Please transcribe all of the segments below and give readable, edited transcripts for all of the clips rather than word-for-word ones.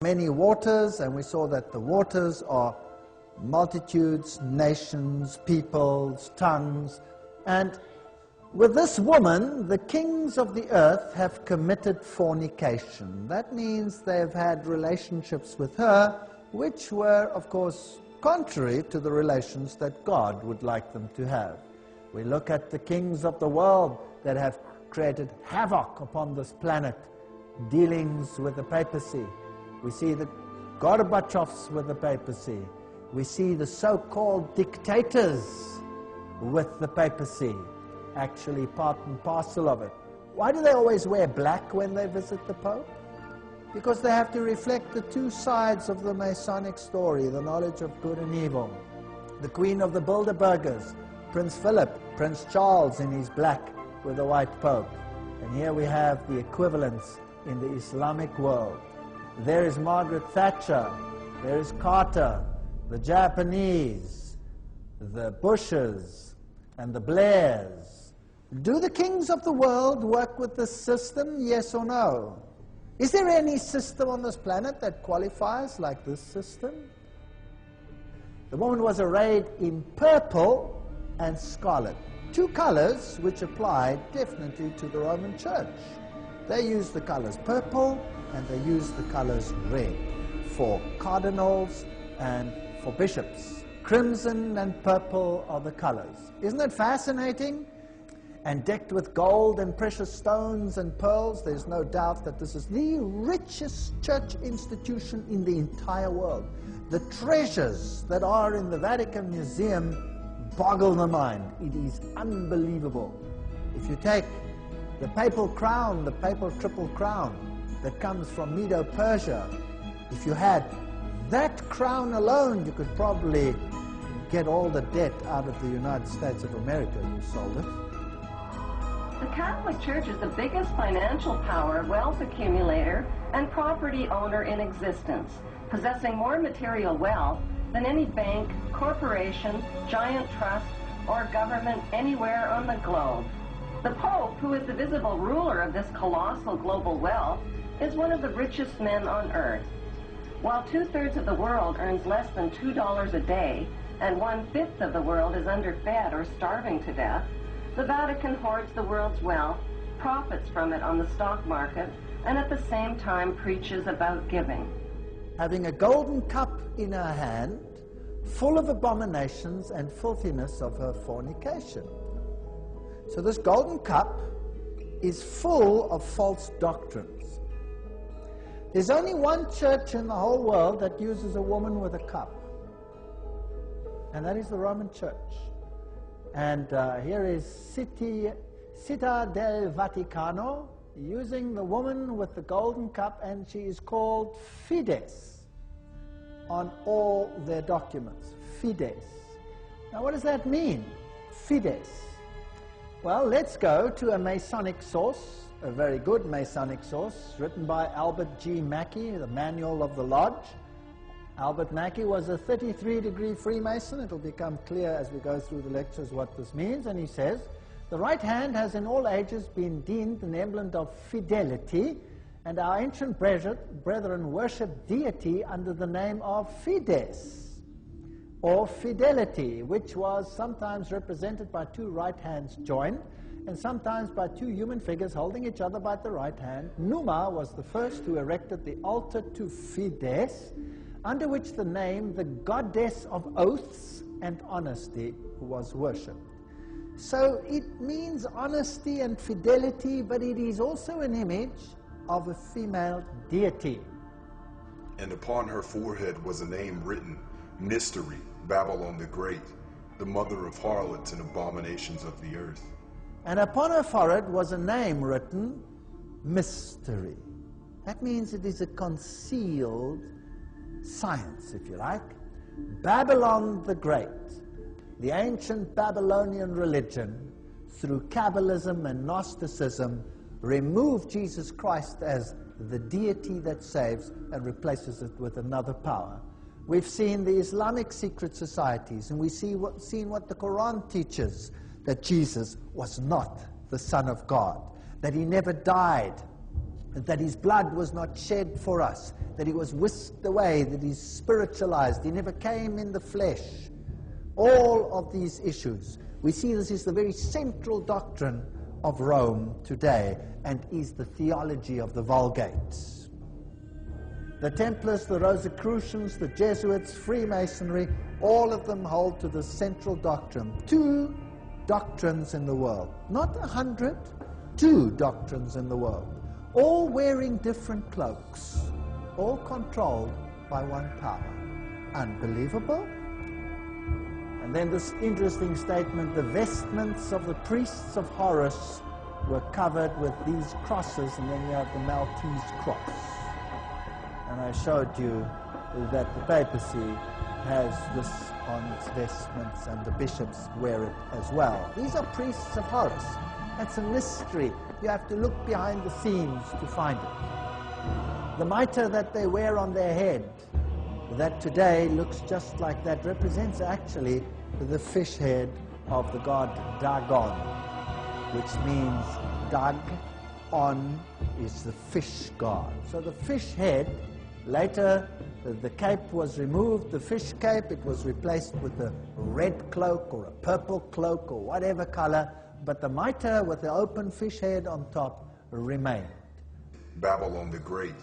many waters, and we saw that the waters are multitudes, nations, peoples, tongues. And with this woman, the kings of the earth have committed fornication. That means they've had relationships with her, which were, of course, contrary to the relations that God would like them to have. We look at the kings of the world that have created havoc upon this planet, dealings with the papacy. We see the Gorbachevs with the papacy. We see the so-called dictators with the papacy, actually part and parcel of it. Why do they always wear black when they visit the Pope? Because they have to reflect the two sides of the Masonic story, the knowledge of good and evil. The Queen of the Bilderbergers, Prince Philip, Prince Charles in his black with a white Pope. And here we have the equivalents in the Islamic world. There is Margaret Thatcher, there is Carter, the Japanese, the Bushes, and the Blairs. Do the kings of the world work with this system, yes or no? Is there any system on this planet that qualifies like this system? The woman was arrayed in purple and scarlet, two colors which apply definitely to the Roman Church. They use the colors purple and they use the colors red for cardinals and for bishops. Crimson and purple are the colors. Isn't it fascinating? And decked with gold and precious stones and pearls, there's no doubt that this is the richest church institution in the entire world. The treasures that are in the Vatican Museum boggle the mind. It is unbelievable. If you take the papal crown, the papal triple crown that comes from Medo-Persia, if you had that crown alone, you could probably get all the debt out of the United States of America if you sold it. The Catholic Church is the biggest financial power, wealth accumulator, and property owner in existence, possessing more material wealth than any bank, corporation, giant trust, or government anywhere on the globe. The Pope, who is the visible ruler of this colossal global wealth, is one of the richest men on earth. While 2/3 of the world earns less than $2 a day, and 1/5 of the world is underfed or starving to death, the Vatican hoards the world's wealth, profits from it on the stock market, and at the same time preaches about giving. Having a golden cup in her hand, full of abominations and filthiness of her fornication. So this golden cup is full of false doctrines. There's only one church in the whole world that uses a woman with a cup, and that is the Roman Church. And here is Città del Vaticano, using the woman with the golden cup, and she is called Fides on all their documents. Fides. Now what does that mean? Fides. Well, let's go to a Masonic source, a very good Masonic source, written by Albert G. Mackey, the Manual of the Lodge. Albert Mackey was a 33-degree Freemason. It'll become clear as we go through the lectures what this means. And he says, the right hand has in all ages been deemed an emblem of fidelity, and our ancient brethren worshipped deity under the name of Fides, or fidelity, which was sometimes represented by two right hands joined, and sometimes by two human figures holding each other by the right hand. Numa was the first who erected the altar to Fides, under which the name, the goddess of oaths and honesty, was worshipped. So it means honesty and fidelity, but it is also an image of a female deity. And upon her forehead was a name written, Mystery, Babylon the Great, the mother of harlots and abominations of the earth. And upon her forehead was a name written, Mystery. That means it is a concealed science, if you like. Babylon the Great, the ancient Babylonian religion, through Kabbalism and Gnosticism, removed Jesus Christ as the deity that saves and replaces it with another power. We've seen the Islamic secret societies, and we've seen what the Quran teaches, that Jesus was not the Son of God, that he never died that his blood was not shed for us, that he was whisked away, that he's spiritualized, he never came in the flesh. All of these issues. We see this is the very central doctrine of Rome today and is the theology of the Vulgate. The Templars, the Rosicrucians, the Jesuits, Freemasonry, all of them hold to the central doctrine. 2 doctrines in the world. Not 100, 2 doctrines in the world. All wearing different cloaks, all controlled by one power. Unbelievable? And then this interesting statement, the vestments of the priests of Horus were covered with these crosses, and then you have the Maltese cross. And I showed you that the papacy has this on its vestments, and the bishops wear it as well. These are priests of Horus. That's a mystery. You have to look behind the scenes to find it. The mitre that they wear on their head, that today looks just like that, represents actually the fish head of the god Dagon, which means Dag-on is the fish god. So the fish head, later the cape was removed, the fish cape, it was replaced with a red cloak or a purple cloak or whatever color, but the mitre with the open fish head on top remained. Babylon the Great,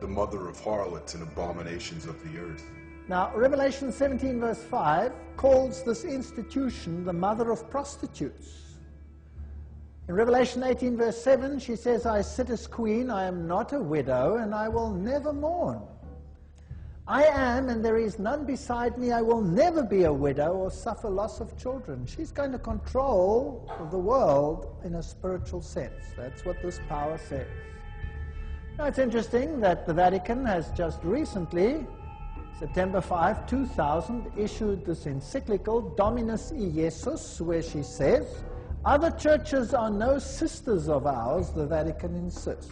the mother of harlots and abominations of the earth. Now, Revelation 17 verse 5 calls this institution the mother of prostitutes. In Revelation 18 verse 7, she says, I sit as queen, I am not a widow, and I will never mourn. I am, and there is none beside me, I will never be a widow or suffer loss of children. She's going to control the world in a spiritual sense. That's what this power says. Now, it's interesting that the Vatican has just recently, September 5, 2000, issued this encyclical, Dominus Iesus, where she says, other churches are no sisters of ours, the Vatican insists.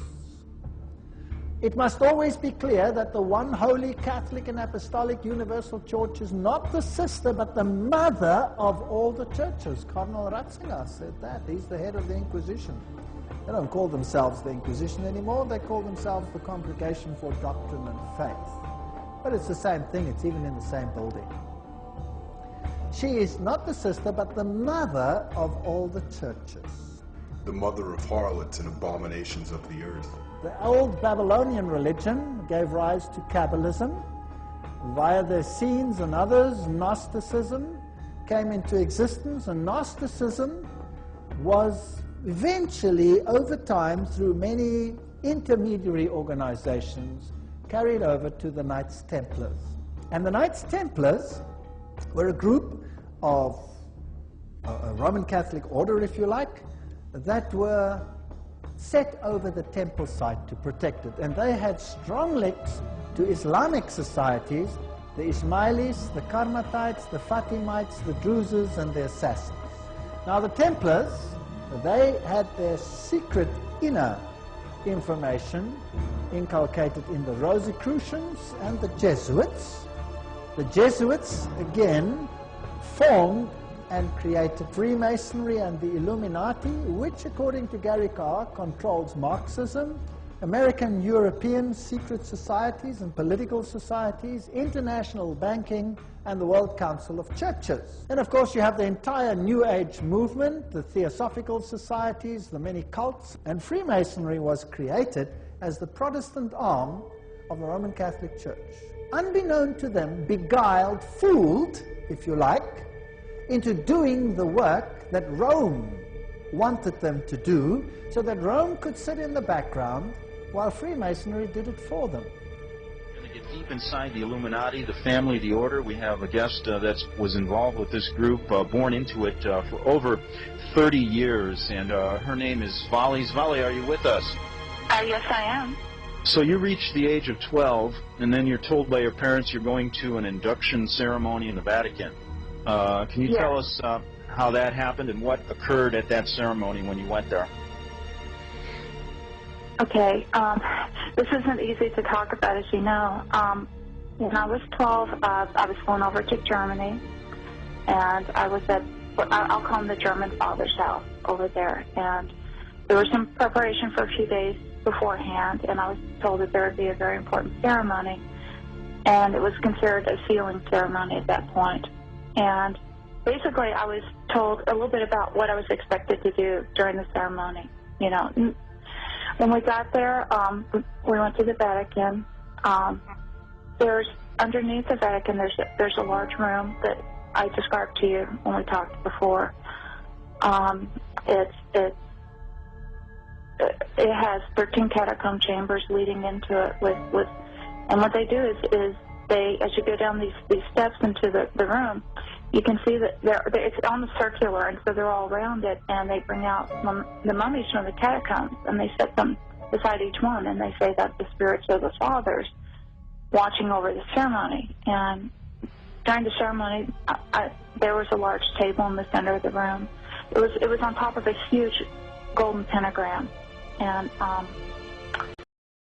It must always be clear that the one holy Catholic and Apostolic Universal Church is not the sister, but the mother of all the churches. Cardinal Ratzinger said that. He's the head of the Inquisition. They don't call themselves the Inquisition anymore. They call themselves the Congregation for Doctrine and Faith. But it's the same thing. It's even in the same building. She is not the sister, but the mother of all the churches. The mother of harlots and abominations of the earth. The old Babylonian religion gave rise to Kabbalism. Via the Essenes and others, Gnosticism came into existence, and Gnosticism was eventually, over time, through many intermediary organizations, carried over to the Knights Templars. And the Knights Templars were a group of a Roman Catholic order, if you like, that were set over the temple site to protect it. And they had strong links to Islamic societies, the Ismailis, the Karmatites, the Fatimites, the Druzes, and the Assassins. Now the Templars, they had their secret inner information inculcated in the Rosicrucians and the Jesuits. The Jesuits, again, formed and created Freemasonry and the Illuminati, which, according to Gary Carr, controls Marxism, American European secret societies and political societies, international banking, and the World Council of Churches. And of course you have the entire New Age movement, the Theosophical societies, the many cults, and Freemasonry was created as the Protestant arm of the Roman Catholic Church. Unbeknown to them, beguiled, fooled, if you like, into doing the work that Rome wanted them to do, so that Rome could sit in the background while Freemasonry did it for them. We're going to get deep inside the Illuminati, the family, the order. We have a guest that was involved with this group, born into it for over 30 years, and her name is Svali. Svali, are you with us? Yes, I am. So you reach the age of 12, and then you're told by your parents you're going to an induction ceremony in the Vatican. Can you tell us how that happened and what occurred at that ceremony when you went there? Okay, this isn't easy to talk about, as you know. When I was 12, I was going over to Germany, and I was at, I'll call him the German Father's house over there, and there was some preparation for a few days beforehand, and I was told that there would be a very important ceremony, and it was considered a sealing ceremony at that point. And basically, I was told a little bit about what I was expected to do during the ceremony. You know, when we got there, we went to the Vatican. There's underneath the Vatican, there's a large room that I described to you when we talked before. It has 13 catacomb chambers leading into it with and what they do is they, as you go down these steps into the room, you can see that it's almost circular, and so they're all around it, and they bring out the mummies from the catacombs, and they set them beside each one, and they say that the spirits of the fathers watching over the ceremony. And during the ceremony, there was a large table in the center of the room. It was on top of a huge golden pentagram, and